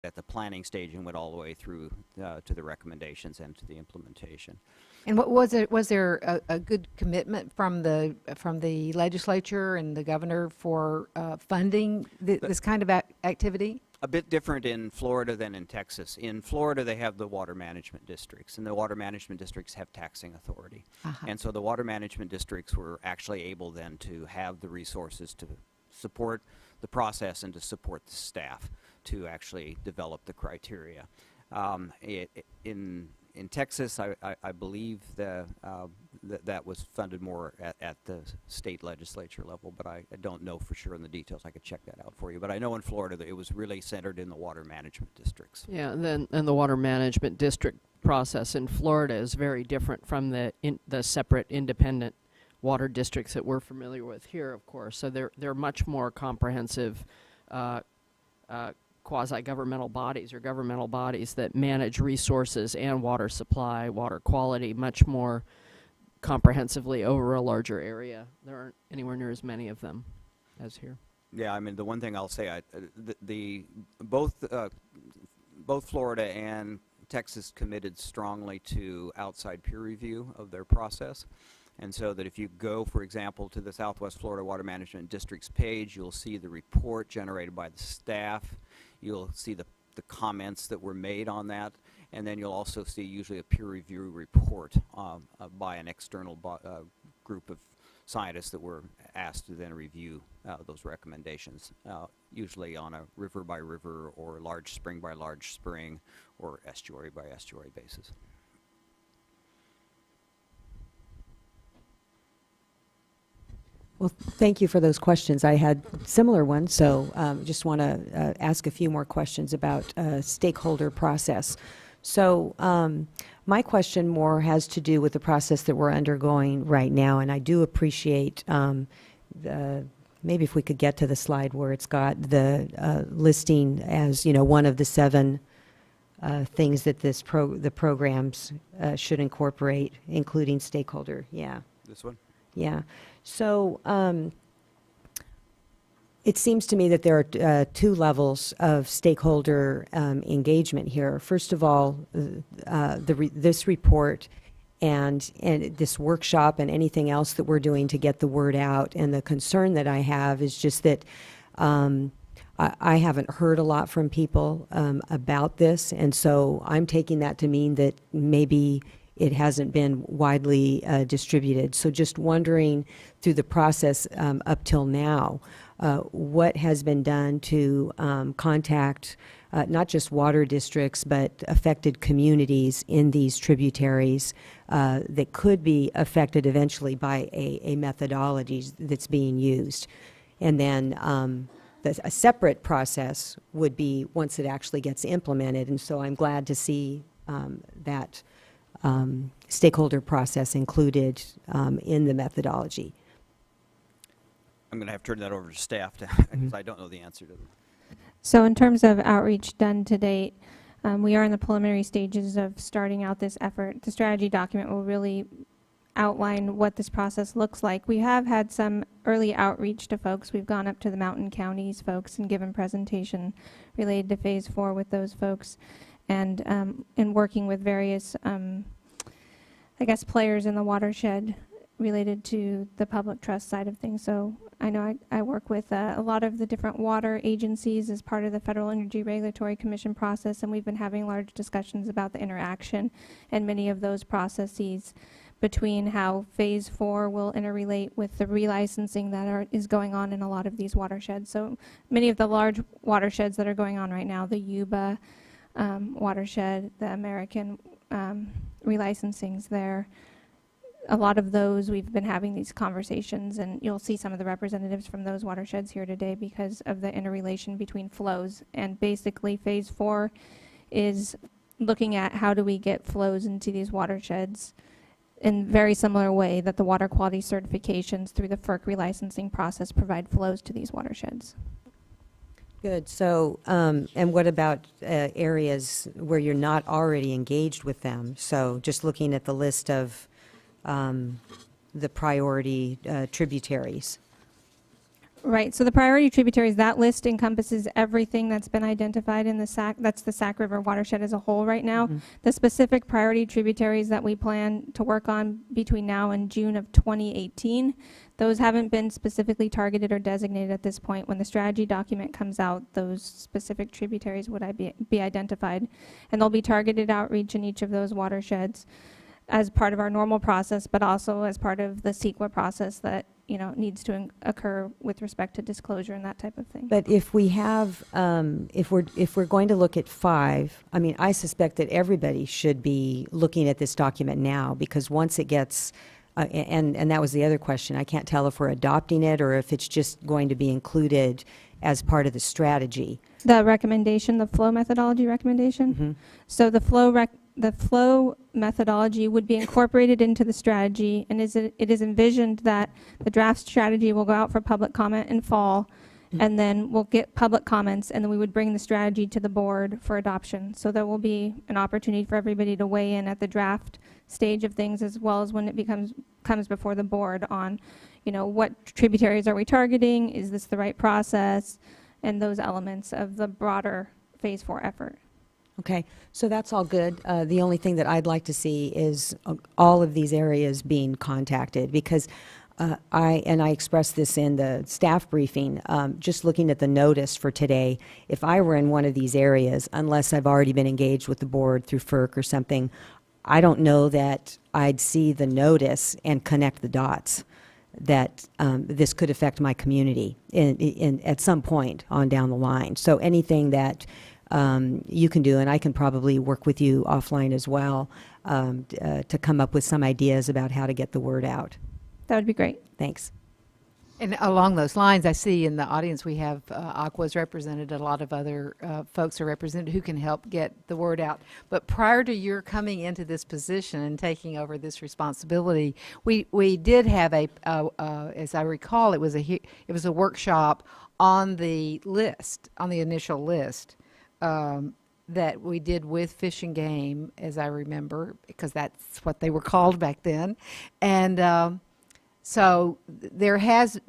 at the planning stage and went all the way through to the recommendations and to the implementation. And what was it? Was there a good commitment from the legislature and the governor for funding this kind of activity? A bit different in Florida than in Texas. In Florida, they have the water management districts, and the water management districts have taxing authority. And so the water management districts were actually able then to have the resources to support the process and to support the staff to actually develop the criteria. In Texas, I believe that was funded more at the state legislature level, but I don't know for sure in the details. I could check that out for you. But I know in Florida that it was really centered in the water management districts. Yeah, and the water management district process in Florida is very different from the separate independent water districts that we're familiar with here, of course. So they're much more comprehensive quasi-governmental bodies or governmental bodies that manage resources and water supply, water quality, much more comprehensively over a larger area. There aren't anywhere near as many of them as here. Yeah, I mean, the one thing I'll say, both Florida and Texas committed strongly to outside peer review of their process. And so that if you go, for example, to the Southwest Florida Water Management District's page, you'll see the report generated by the staff. You'll see the comments that were made on that. And then you'll also see usually a peer review report by an external group of scientists that were asked to then review those recommendations, usually on a river by river or large spring by large spring or estuary by estuary basis. Well, thank you for those questions. I had similar ones, so just want to ask a few more questions about stakeholder process. So my question more has to do with the process that we're undergoing right now, and I do appreciate maybe if we could get to the slide where it's got the listing as, you know, one of the 7 things that the programs should incorporate, including stakeholder. Yeah. This one? Yeah. So it seems to me that there are 2 levels of stakeholder engagement here. First of all, this report and this workshop and anything else that we're doing to get the word out. And the concern that I have is just that I haven't heard a lot from people about this. And so I'm taking that to mean that maybe it hasn't been widely distributed. So just wondering through the process up till now, what has been done to contact not just water districts, but affected communities in these tributaries that could be affected eventually by a methodology that's being used. And then a separate process would be once it actually gets implemented. And so I'm glad to see that stakeholder process included in the methodology. I'm going to have to turn that over to staff because I don't know the answer to them. So in terms of outreach done to date, we are in the preliminary stages of starting out this effort. The strategy document will really outline what this process looks like. We have had some early outreach to folks. We've gone up to the mountain counties folks and given presentation related to phase 4 with those folks. And in working with various, I guess, players in the watershed related to the public trust side of things. So I know I work with a lot of the different water agencies as part of the Federal Energy Regulatory Commission process, and we've been having large discussions about the interaction and many of those processes between how phase 4 will interrelate with the relicensing that is going on in a lot of these watersheds. So many of the large watersheds that are going on right now, the Yuba watershed, the American relicensings there, a lot of those we've been having these conversations, and you'll see some of the representatives from those watersheds here today because of the interrelation between flows. And basically phase 4 is looking at how do we get flows into these watersheds in very similar way that the water quality certifications through the FERC relicensing process provide flows to these watersheds. Good. So, and what about areas where you're not already engaged with them? So just looking at the list of the priority tributaries. Right, so the priority tributaries, that list encompasses everything that's been identified in the that's the Sac River watershed as a whole right now. Mhm. The specific priority tributaries that we plan to work on between now and June of 2018, those haven't been specifically targeted or designated at this point. When the strategy document comes out, those specific tributaries would be identified. And there'll be targeted outreach in each of those watersheds as part of our normal process, but also as part of the CEQA process that needs to occur with respect to disclosure and that type of thing. But if we have, if we're going to look at 5, I mean, I suspect that everybody should be looking at this document now, because once it gets, and that was the other question, I can't tell if we're adopting it or if it's just going to be included as part of the strategy. The recommendation, the flow methodology recommendation. Mhm. So the flow methodology would be incorporated into the strategy, and it is envisioned that the draft strategy will go out for public comment in fall, and then we'll get public comments, and then we would bring the strategy to the board for adoption. So there will be an opportunity for everybody to weigh in at the draft stage of things, as well as when it comes before the board on, what tributaries are we targeting? Is this the right process? And those elements of the broader Phase 4 effort. Okay, so that's all good. The only thing that I'd like to see is all of these areas being contacted, because I expressed this in the staff briefing, just looking at the notice for today. If I were in one of these areas, unless I've already been engaged with the board through FERC or something, I don't know that I'd see the notice and connect the dots that this could affect my community at some point on down the line. So anything that you can do, and I can probably work with you offline as well, to come up with some ideas about how to get the word out. That would be great. Thanks. And along those lines, I see in the audience we have Aqua's represented, a lot of other folks are represented who can help get the word out. But prior to your coming into this position and taking over this responsibility, we did have as I recall, it was a workshop on the list, on the initial list, that we did with Fish and Game, as I remember, because that's what they were called back then, and. So there has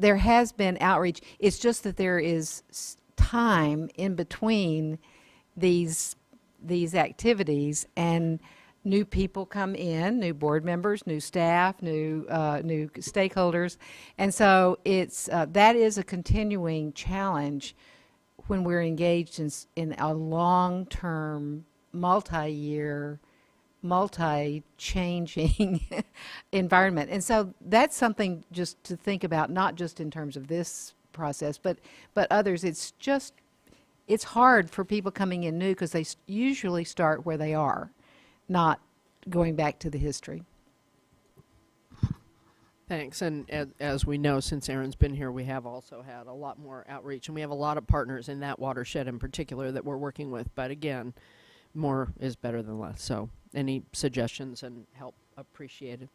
been outreach. It's just that there is time in between these activities, and new people come in, new board members, new staff, new stakeholders, and so it's that is a continuing challenge when we're engaged in a long-term, multi-year, multi-changing environment. And so that's something just to think about, not just in terms of this process, but others. It's hard for people coming in new because they usually start where they are, not going back to the history. Thanks. And as we know, since Erin's been here, we have also had a lot more outreach, and we have a lot of partners in that watershed in particular that we're working with. But again, more is better than less. So any suggestions and help appreciated.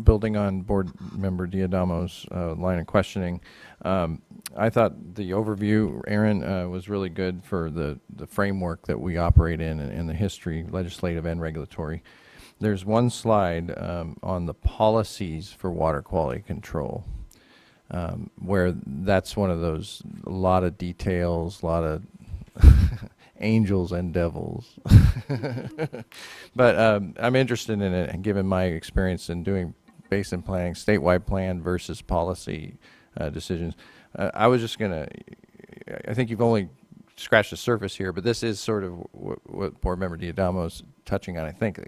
Building on board member Diadamo's line of questioning, I thought the overview, Erin, was really good for the framework that we operate in and the history, legislative and regulatory. There's one slide on the policies for water quality control, where that's one of those, a lot of details, a lot of angels and devils. But I'm interested in it, and given my experience in doing basin planning, statewide plan versus policy decisions. I was just going to, I think you've only scratched the surface here, but this is sort of what Board Member Diadamo's touching on. I think,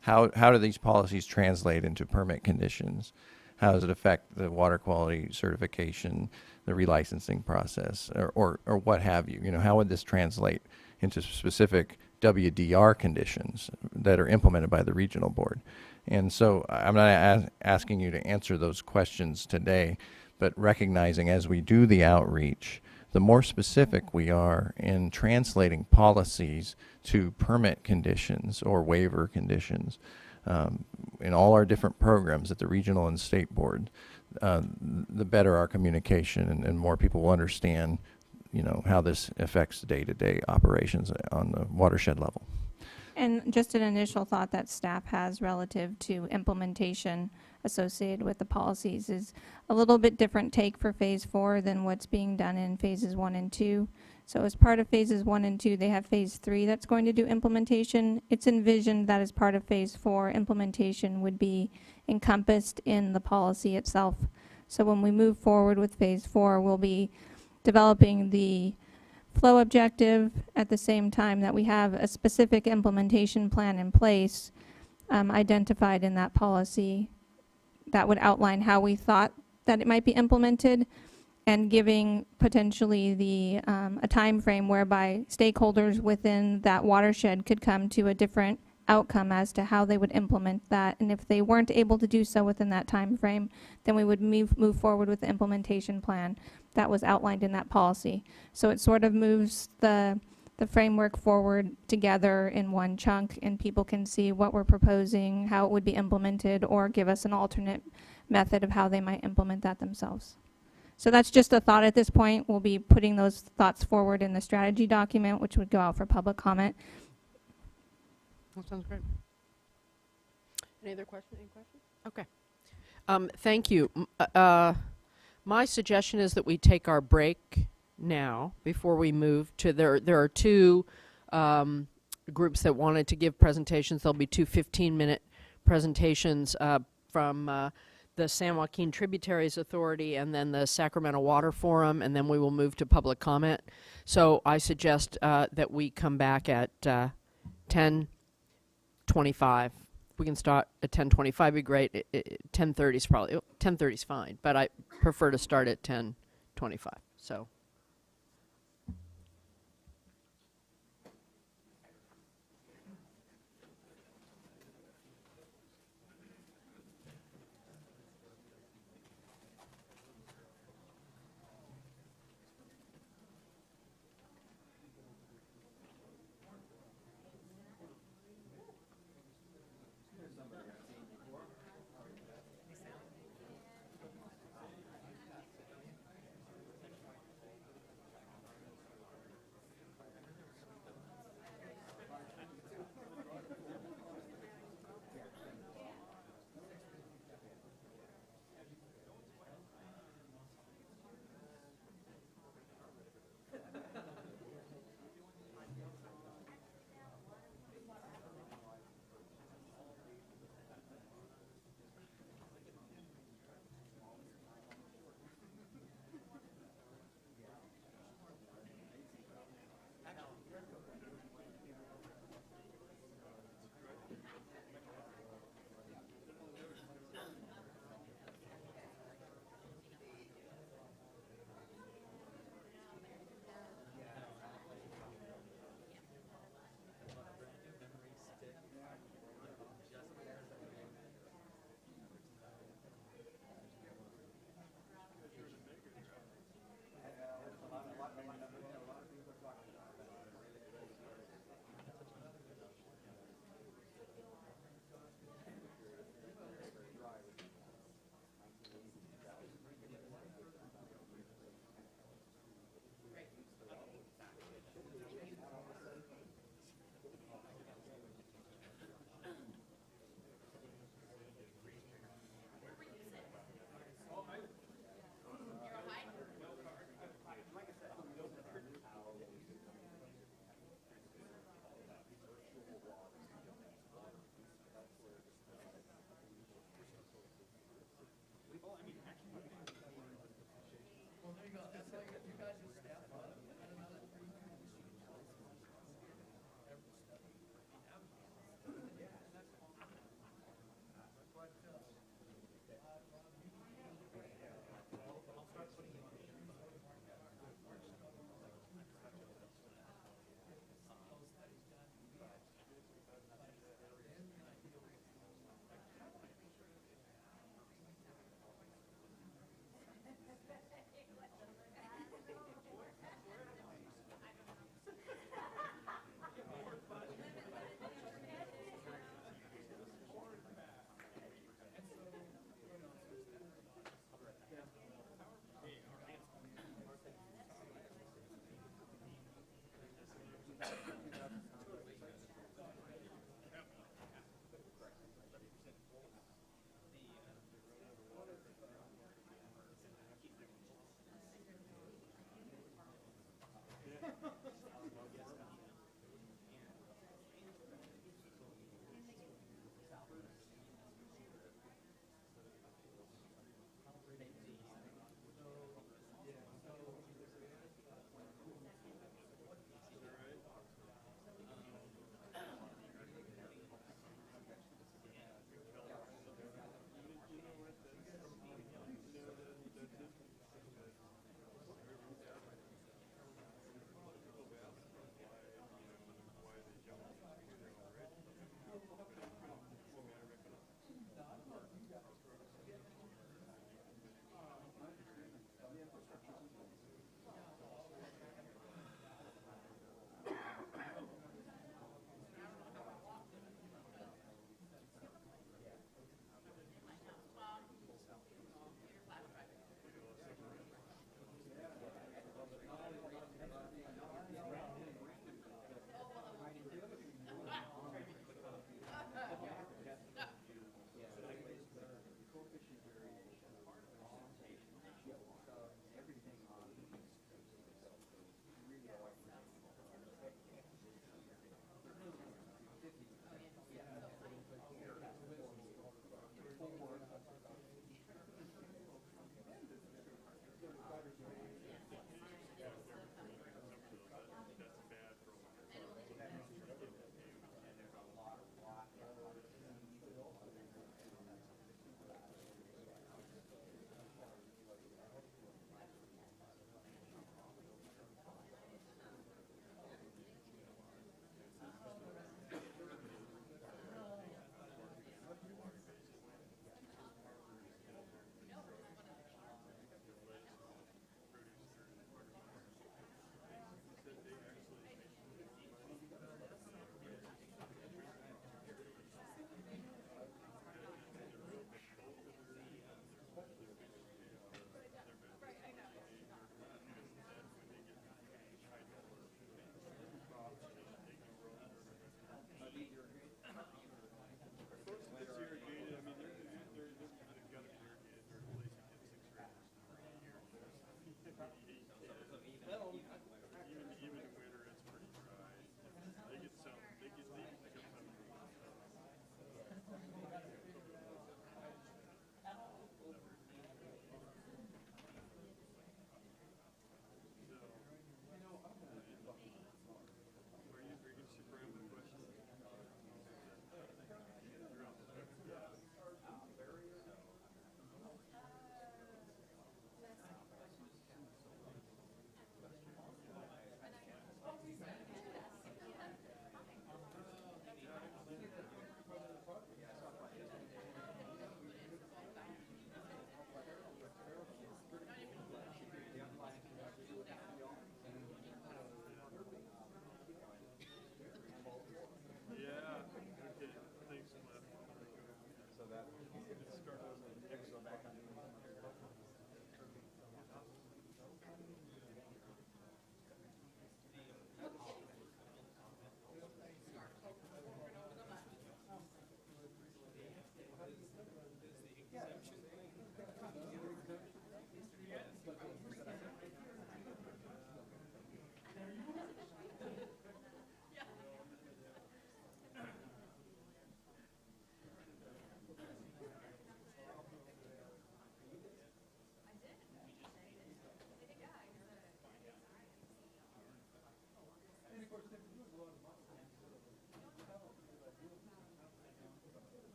how do these policies translate into permit conditions? How does it affect the water quality certification, the relicensing process, or what have you? How would this translate into specific WDR conditions that are implemented by the regional board? And so I'm not asking you to answer those questions today, but recognizing as we do the outreach, the more specific we are in translating policies to permit conditions or waiver conditions in all our different programs at the regional and state board, the better our communication and more people will understand how this affects day-to-day operations on the watershed level. And just an initial thought that staff has relative to implementation associated with the policies is a little bit different take for phase 4 than what's being done in phases 1 and 2. So as part of phases 1 and 2, they have phase 3 that's going to do implementation. It's envisioned that as part of phase 4, implementation would be encompassed in the policy itself. So when we move forward with phase 4, we'll be developing the flow objective at the same time that we have a specific implementation plan in place identified in that policy that would outline how we thought that it might be implemented, and giving potentially the a time frame whereby stakeholders within that watershed could come to a different outcome as to how they would implement that. And if they weren't able to do so within that time frame, then we would move forward with the implementation plan that was outlined in that policy. So it sort of moves the framework forward together in one chunk, and people can see what we're proposing, how it would be implemented, or give us an alternate method of how they might implement that themselves. So that's just a thought at this point. We'll be putting those thoughts forward in the strategy document, which would go out for public comment. That sounds great. Any other questions? Any questions? Okay. Thank you. My suggestion is that we take our break now before we move to there are two groups that wanted to give presentations. There'll be two 15-minute presentations from the San Joaquin Tributaries Authority and then the Sacramento Water Forum, and then we will move to public comment. So I suggest that we come back at 10:25. We can start at 10:25. Be great. 10:30 is probably 10:30 is fine, but I prefer to start at 10:25. So.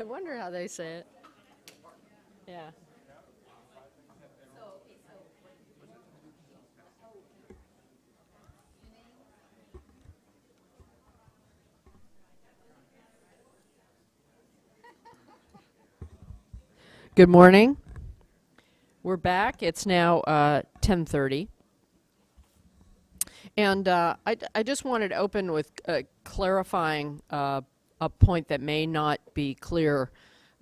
I wonder how they say it. Yeah. Good morning. We're back. It's now 10:30. And I just wanted to open with clarifying a point that may not be clear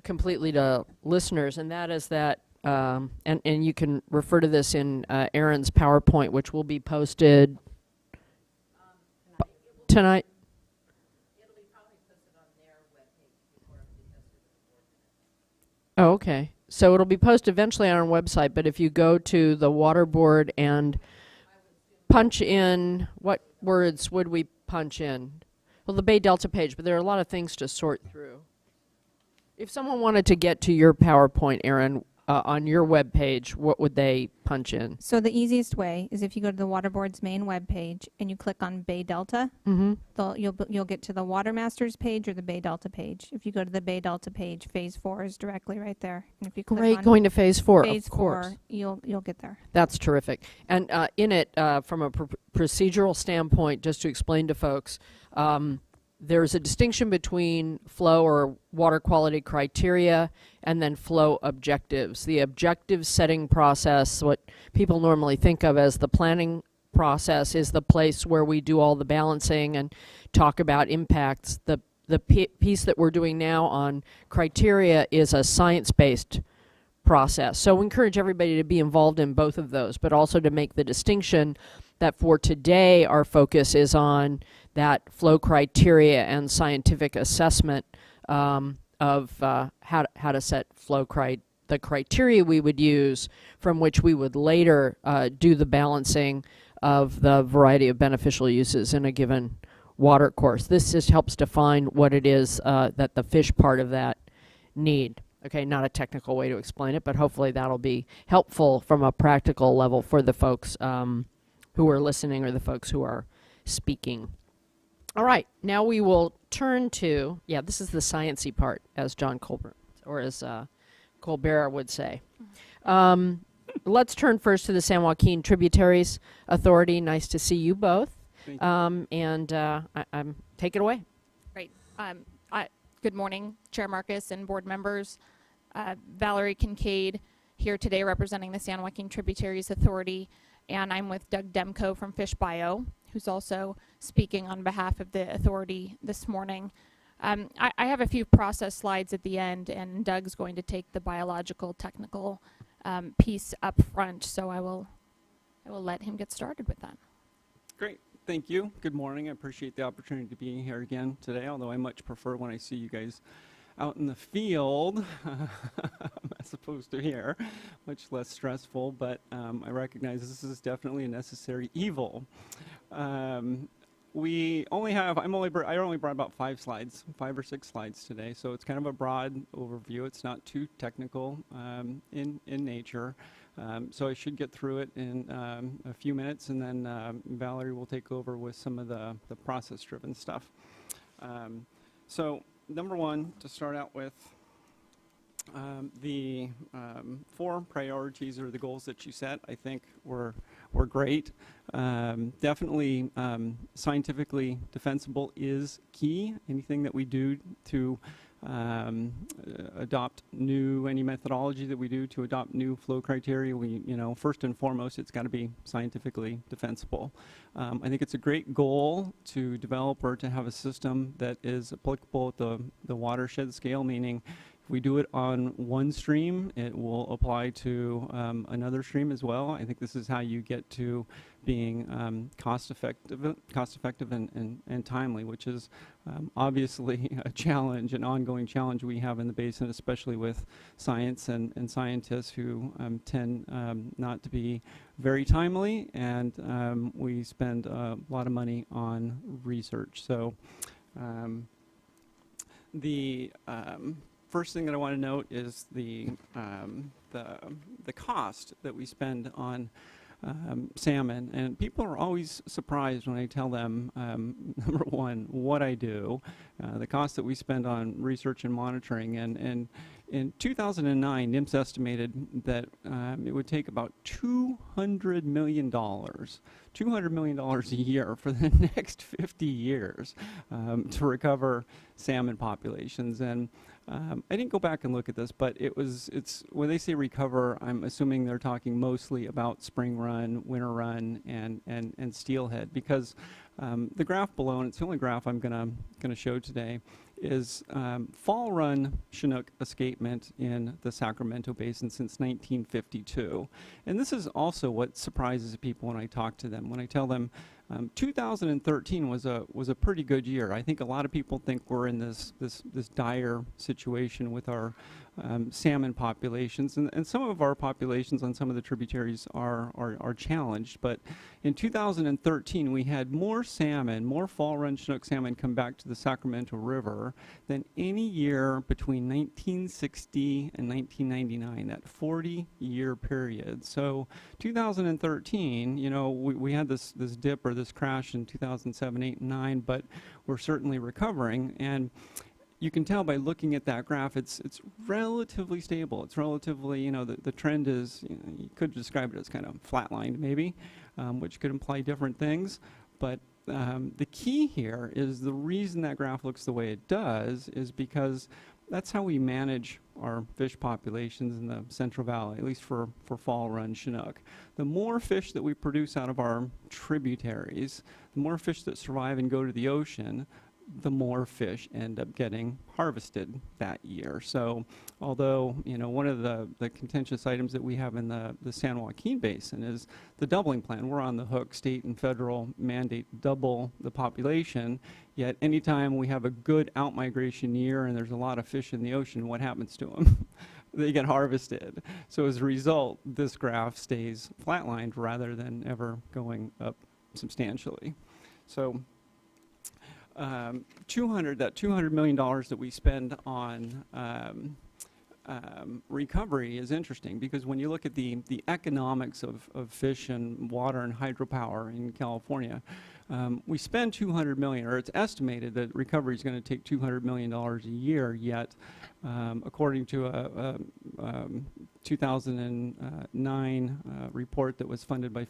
completely to listeners, and that is that, and you can refer to this in Aaron's PowerPoint, which will be posted tonight. Oh, okay. So it'll be posted eventually on our website, but if you go to the water board and punch in, what words would we punch in? Well, the Bay Delta page, but there are a lot of things to sort through. If someone wanted to get to your PowerPoint, Aaron, on your web page, what would they punch in? So the easiest way is if you go to the water board's main web page and you click on Bay Delta, you'll get to the Water Masters page or the Bay Delta page. If you go to the Bay Delta page, Phase 4 is directly right there. And if you click Great, on going to Phase 4, Phase of course. 4, you'll get there. That's terrific. And in it, from a procedural standpoint, just to explain to folks, there's a distinction between flow or water quality criteria and then flow objectives. The objective setting process, what people normally think of as the planning process, is the place where we do all the balancing and talk about impacts. The piece that we're doing now on criteria is a science-based process. So we encourage everybody to be involved in both of those, but also to make the distinction that for today our focus is on that flow criteria and scientific assessment of how to set the criteria we would use, from which we would later do the balancing of the variety of beneficial uses in a given water course. This just helps define what it is that the fish part of that need. Okay, not a technical way to explain it, but hopefully that'll be helpful from a practical level for the folks who are listening or the folks who are speaking. All right, now we will turn to, this is the sciencey part, as John Colbert, or as Colbert would say. Let's turn first to the San Joaquin Tributaries Authority. Nice to see you both. Thank you. I'm take it away. Great. Good morning, Chair Marcus and board members. Valerie Kincaid here today representing the San Joaquin Tributaries Authority, and I'm with Doug Demko from Fish Bio, who's also speaking on behalf of the authority this morning. I have a few process slides at the end, and Doug's going to take the biological technical piece up front, so I will let him get started with that. Great. Thank you. Good morning. I appreciate the opportunity to be here again today, although I much prefer when I see you guys out in the field as opposed to here. Much less stressful, but I recognize this is definitely a necessary evil. I only brought about 5 or 6 slides today, so it's kind of a broad overview. It's not too technical in nature. So I should get through it in a few minutes, and then Valerie will take over with some of the process-driven stuff. So number one, to start out with, the 4 priorities or the goals that you set, I think were great. Definitely scientifically defensible is key. Anything that we do to adopt any methodology that we do to adopt new flow criteria, first and foremost, it's got to be scientifically defensible. I think it's a great goal to develop or to have a system that is applicable at the watershed scale, meaning if we do it on one stream, it will apply to another stream as well. I think this is how you get to being cost-effective and timely, which is obviously a challenge, an ongoing challenge we have in the basin, especially with science and scientists who tend not to be very timely, and we spend a lot of money on research. So the first thing that I want to note is the cost that we spend on salmon. And people are always surprised when I tell them, number one, what I do, the cost that we spend on research and monitoring. And in 2009, NIMS estimated that it would take about $200 million a year for the next 50 years to recover salmon populations. And I didn't go back and look at this, but it's when they say recover, I'm assuming they're talking mostly about spring run, winter run, and steelhead, because the graph below, and it's the only graph I'm gonna show today, is fall run Chinook escapement in the Sacramento Basin since 1952. And this is also what surprises people when I talk to them. When I tell them 2013 was a pretty good year. I think a lot of people think we're in this dire situation with our salmon populations, and some of our populations on some of the tributaries are challenged. But in 2013, we had more salmon, more fall run Chinook salmon come back to the Sacramento River than any year between 1960 and 1999, that 40-year period. So 2013, you know, we had this dip or this crash in 2007, 8, and 9, but we're certainly recovering. And you can tell by looking at that graph, it's relatively stable. It's relatively, you know, the trend is, you know, you could describe it as kind of flatlined maybe, which could imply different things. But the key here is the reason that graph looks the way it does is because that's how we manage our fish populations in the Central Valley, at least for fall run Chinook. The more fish that we produce out of our tributaries, the more fish that survive and go to the ocean, the more fish end up getting harvested that year. So although, you know, one of the contentious items that we have in the San Joaquin Basin is the doubling plan. We're on the hook, state and federal mandate double the population, yet anytime we have a good outmigration year and there's a lot of fish in the ocean, what happens to them? They get harvested. So as a result, this graph stays flatlined rather than ever going up substantially. So $200 million that we spend on recovery is interesting, because when you look at the economics of fish and water and hydropower in California, we spend $200 million, or it's estimated that recovery is going to take $200 million a year, yet according to a 2009 report that was funded by I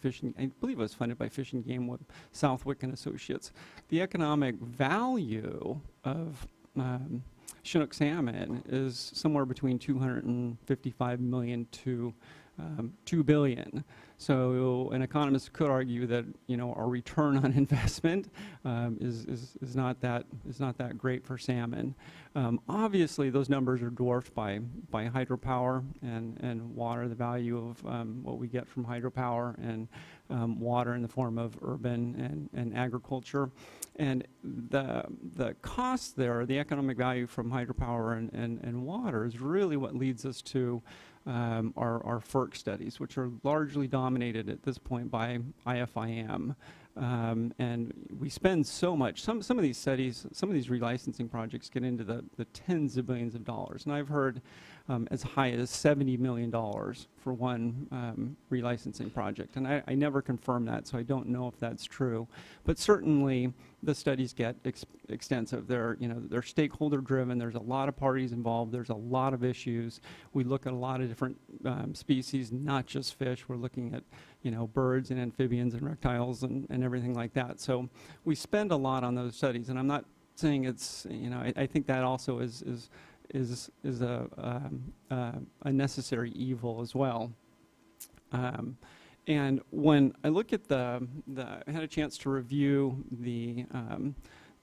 believe it was funded by Fish and Game with Southwick and Associates, the economic value of Chinook salmon is somewhere between $255 million to $2 billion. So an economist could argue that, you know, our return on investment is not that great for salmon. Obviously, those numbers are dwarfed by hydropower and water. The value of what we get from hydropower and water in the form of urban and agriculture, and the cost there, the economic value from hydropower and water, is really what leads us to our FERC studies, which are largely dominated at this point by IFIM. And we spend so much. Some of these studies, some of these relicensing projects get into the tens of billions of dollars. And I've heard as high as $70 million for one relicensing project. And I never confirm that, so I don't know if that's true. But certainly the studies get extensive. They're stakeholder driven. There's a lot of parties involved. There's a lot of issues. We look at a lot of different species, not just fish. We're looking at, you know, birds and amphibians and reptiles and everything like that. So we spend a lot on those studies. And I'm not saying it's, you know, I think that also is a necessary evil as well. And when I look at I had a chance to review the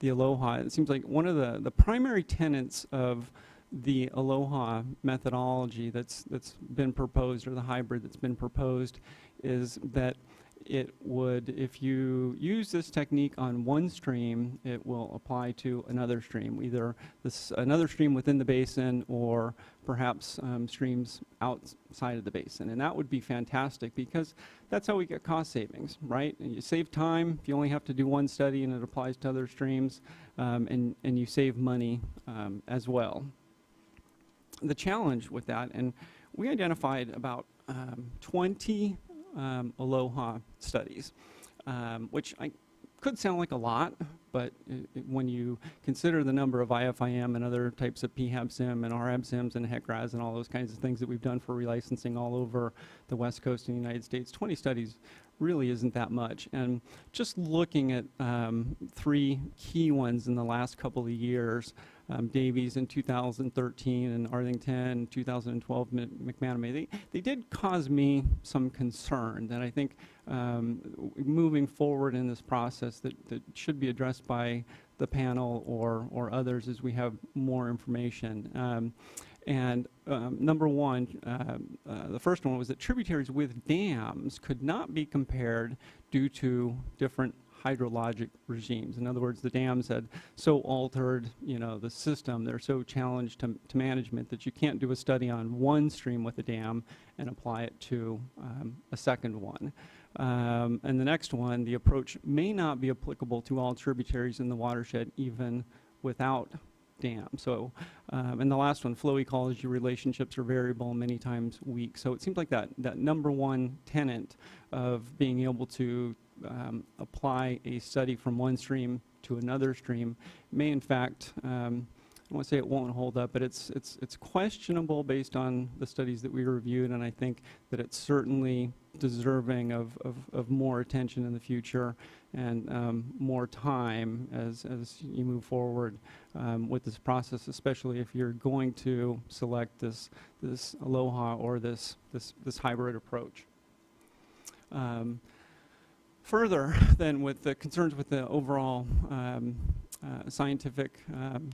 Aloha. It seems like one of the primary tenets of the Aloha methodology that's been proposed, or the hybrid that's been proposed, is that it would, if you use this technique on one stream, it will apply to another stream, either another stream within the basin or perhaps streams outside of the basin. And that would be fantastic, because that's how we get cost savings, right? And you save time if you only have to do one study and it applies to other streams, and you save money as well. The challenge with that, and we identified about 20 Aloha studies, which could sound like a lot, but when you consider the number of IFIM and other types of PHAB-SIM and RAB-SIMs and HEC-RAS and all those kinds of things that we've done for relicensing all over the West Coast of the United States, 20 studies really isn't that much. And just looking at 3 key ones in the last couple of years, Davies in 2013 and Arlington in 2012, McManamy, they did cause me some concern that I think moving forward in this process that should be addressed by the panel or others as we have more information. Number one, the first one was that tributaries with dams could not be compared due to different hydrologic regimes. In other words, the dams had so altered, the system, they're so challenged to management that you can't do a study on one stream with a dam and apply it to a second one. And the next one, the approach may not be applicable to all tributaries in the watershed even without dam. So, and the last one, flow ecology relationships are variable, many times weak. So it seems like that number one tenet of being able to apply a study from one stream to another stream may in fact, I won't say it won't hold up, but it's questionable based on the studies that we reviewed, and I think that it's certainly deserving of more attention in the future and more time as you move forward with this process, especially if you're going to select this Aloha or this hybrid approach. Further than with the concerns with the overall scientific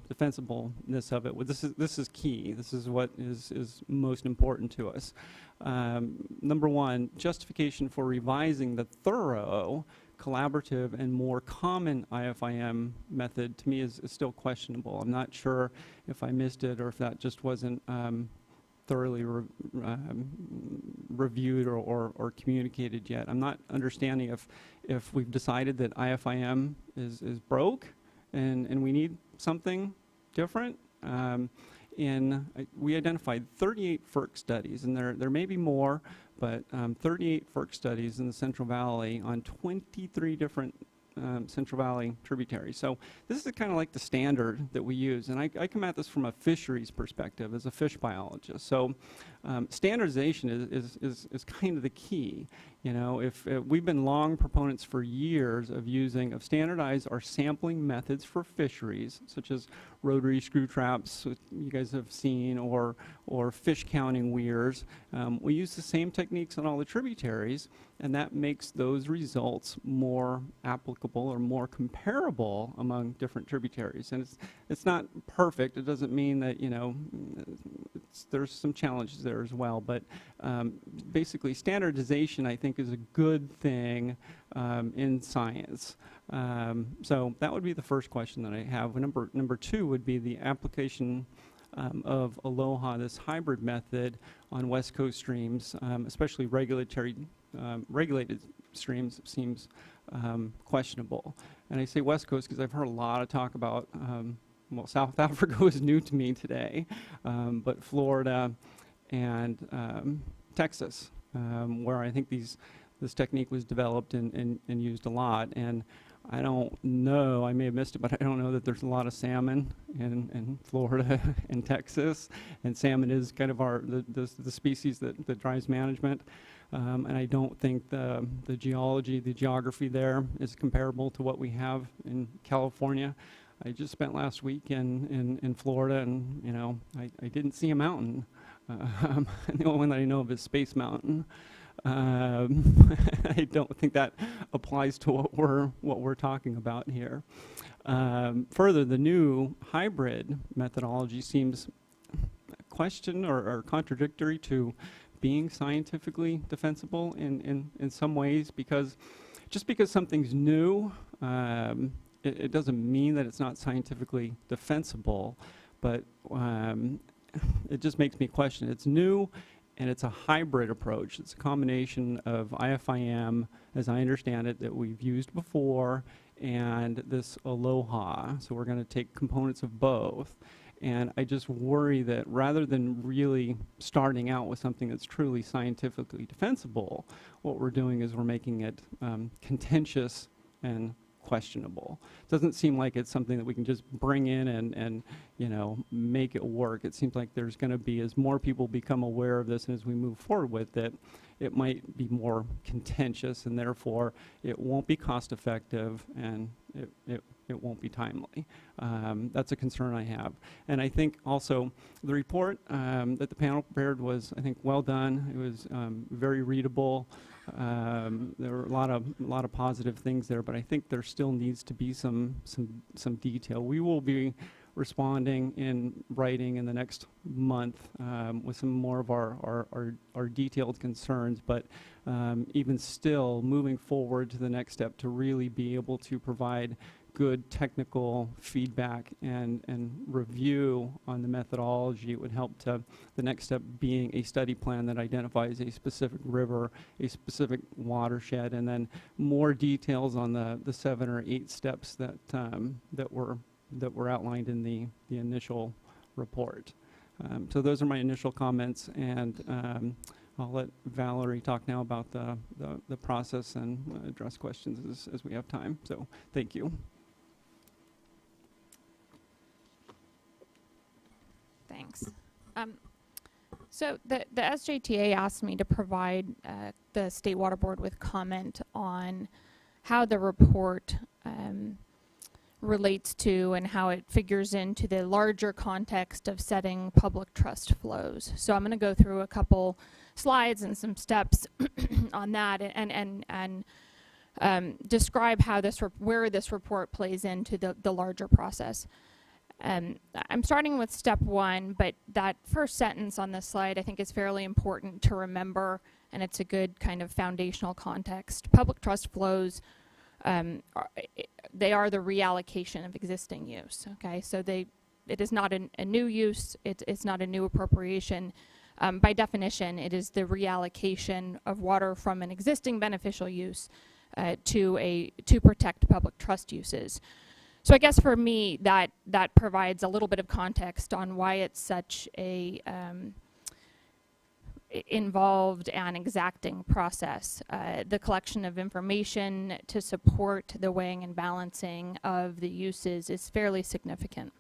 defensibleness of it, this is key. This is what is most important to us. Number one, justification for revising the thorough, collaborative, and more common IFIM method to me is still questionable. I'm not sure if I missed it or if that just wasn't thoroughly reviewed or communicated yet. I'm not understanding if we've decided that IFIM is broke and we need something different. We identified 38 FERC studies, and there may be more, but 38 FERC studies in the Central Valley on 23 different Central Valley tributaries. So this is kind of like the standard that we use, and I come at this from a fisheries perspective as a fish biologist. So standardization is kind of the key. If we've been long proponents for years of standardize our sampling methods for fisheries, such as rotary screw traps, which you guys have seen, or fish counting weirs. We use the same techniques on all the tributaries, and that makes those results more applicable or more comparable among different tributaries. And it's not perfect. It doesn't mean that there's some challenges there as well. But basically, standardization, I think, is a good thing in science. So that would be the first question that I have. Number two would be the application of Aloha, this hybrid method on West Coast streams, especially regulated streams, seems questionable. And I say West Coast because I've heard a lot of talk about, South Africa was new to me today, but Florida and Texas, where I think this technique was developed and used a lot. And I don't know, I may have missed it, but I don't know that there's a lot of salmon in Florida and Texas. And salmon is kind of the species that drives management. And I don't think the geography there is comparable to what we have in California. I just spent last week in Florida, and I didn't see a mountain. The only one that I know of is Space Mountain. I don't think that applies to what we're talking about here. Further, the new hybrid methodology seems question or contradictory to being scientifically defensible in some ways, because just because something's new, it doesn't mean that it's not scientifically defensible, but it just makes me question. It's new, and it's a hybrid approach. It's a combination of IFIM, as I understand it, that we've used before, and this Aloha. So we're going to take components of both. And I just worry that rather than really starting out with something that's truly scientifically defensible, what we're doing is we're making it contentious and questionable. Doesn't seem like it's something that we can just bring in and you know, make it work. It seems like there's going to be, as more people become aware of this and as we move forward with it, it might be more contentious, and therefore it won't be cost effective, and it won't be timely. That's a concern I have. And I think also the report that the panel prepared was, I think, well done. It was very readable. There were a lot of positive things there, but I think there still needs to be some detail. We will be responding in writing in the next month with some more of our detailed concerns, but even still moving forward to the next step to really be able to provide good technical feedback and review on the methodology. It would help to the next step being a study plan that identifies a specific river, a specific watershed, and then more details on the 7 or 8 steps that that were outlined in the initial report. So those are my initial comments, and I'll let Valerie talk now about the process and address questions as we have time. So thank you. Thanks. So the SJTA asked me to provide the State Water Board with comment on how the report relates to and how it figures into the larger context of setting public trust flows. So I'm going to go through a couple slides and some steps on that and describe how where this report plays into the larger process. I'm starting with step 1, but that first sentence on this slide I think is fairly important to remember, and it's a good kind of foundational context. Public trust flows, they are the reallocation of existing use, okay? So it is not a new use, it's not a new appropriation. By definition, it is the reallocation of water from an existing beneficial use to protect public trust uses. So I guess for me, that provides a little bit of context on why it's such a involved and exacting process. The collection of information to support the weighing and balancing of the uses is fairly significant.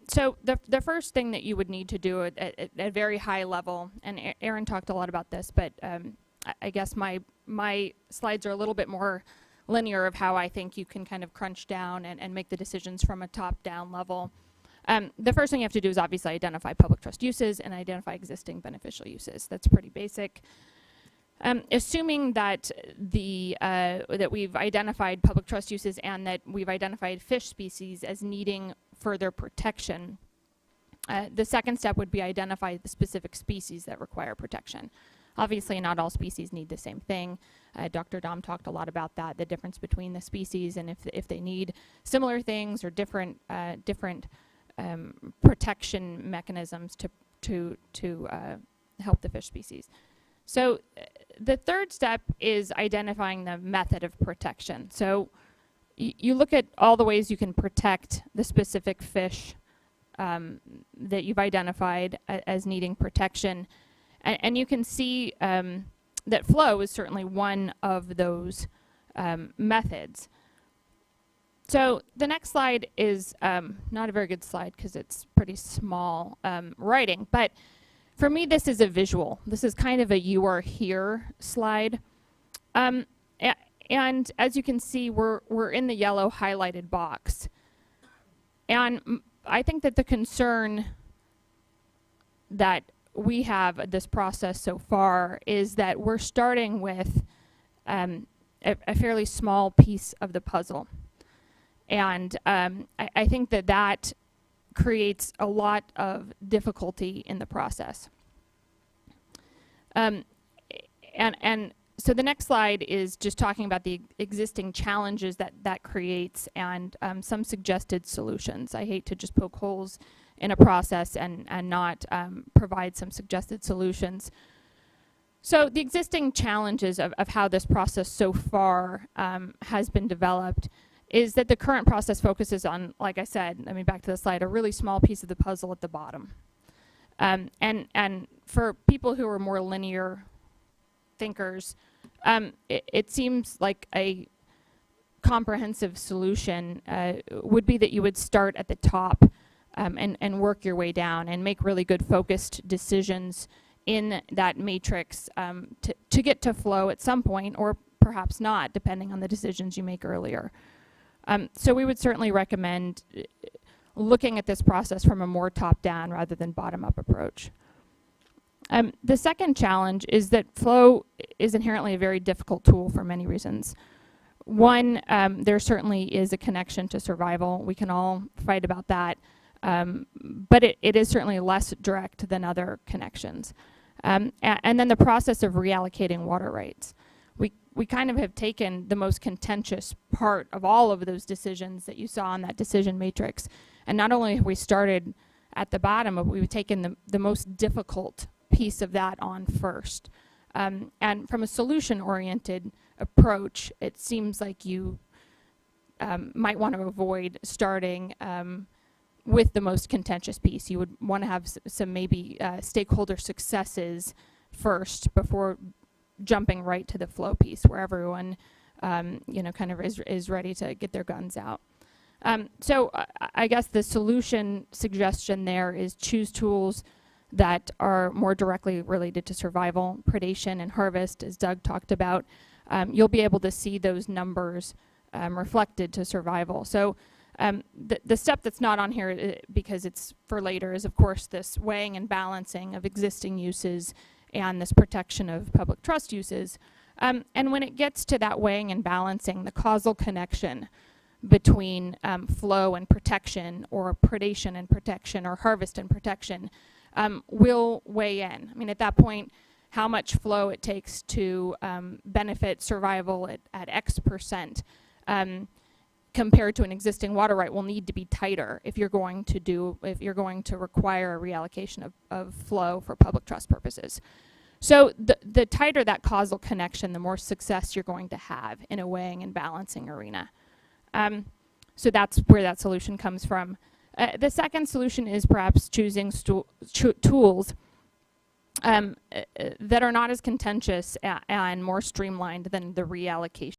So the first thing that you would need to do at a very high level, and Aaron talked a lot about this, but I guess my slides are a little bit more linear of how I think you can kind of crunch down and make the decisions from a top-down level. The first thing you have to do is obviously identify public trust uses and identify existing beneficial uses. That's pretty basic. Assuming that that we've identified public trust uses and that we've identified fish species as needing further protection, the second step would be identify the specific species that require protection. Obviously, not all species need the same thing. Dr. Dom talked a lot about that, the difference between the species and if they need similar things or different protection mechanisms to help the fish species. So the third step is identifying the method of protection. So you look at all the ways you can protect the specific fish that you've identified as needing protection. And you can see that flow is certainly one of those methods. So the next slide is not a very good slide because it's pretty small writing, but for me this is a visual. This is kind of a "you are here" slide. And as you can see, we're in the yellow highlighted box. And I think that the concern that we have at this process so far is that we're starting with a fairly small piece of the puzzle. And I think that creates a lot of difficulty in the process. And so the next slide is just talking about the existing challenges that creates and some suggested solutions. I hate to just poke holes in a process and not provide some suggested solutions. So the existing challenges of how this process so far has been developed is that the current process focuses on, like I said, I mean, back to the slide, a really small piece of the puzzle at the bottom. And for people who are more linear thinkers, it seems like a comprehensive solution would be that you would start at the top and work your way down and make really good focused decisions in that matrix to get to flow at some point, or perhaps not, depending on the decisions you make earlier. So we would certainly recommend looking at this process from a more top-down rather than bottom-up approach. The second challenge is that flow is inherently a very difficult tool for many reasons. One, there certainly is a connection to survival. We can all fight about that, but it is certainly less direct than other connections. And then the process of reallocating water rights. We kind of have taken the most contentious part of all of those decisions that you saw on that decision matrix, and not only have we started at the bottom, but we've taken the most difficult piece of that on first. And from a solution-oriented approach, it seems like you might want to avoid starting with the most contentious piece. You would want to have some maybe stakeholder successes first before jumping right to the flow piece, where everyone kind of is ready to get their guns out. So I guess the solution suggestion there is choose tools that are more directly related to survival, predation, and harvest, as Doug talked about. You'll be able to see those numbers reflected to survival. So the step that's not on here because it's for later is, of course, this weighing and balancing of existing uses and this protection of public trust uses. And when it gets to that weighing and balancing, the causal connection between flow and protection, or predation and protection, or harvest and protection, will weigh in. I mean, at that point, how much flow it takes to benefit survival at X percent compared to an existing water right will need to be tighter if you're going to require a reallocation of flow for public trust purposes. So the tighter that causal connection, the more success you're going to have in a weighing and balancing arena. So that's where that solution comes from. The second solution is perhaps choosing tools that are not as contentious and more streamlined than the reallocation.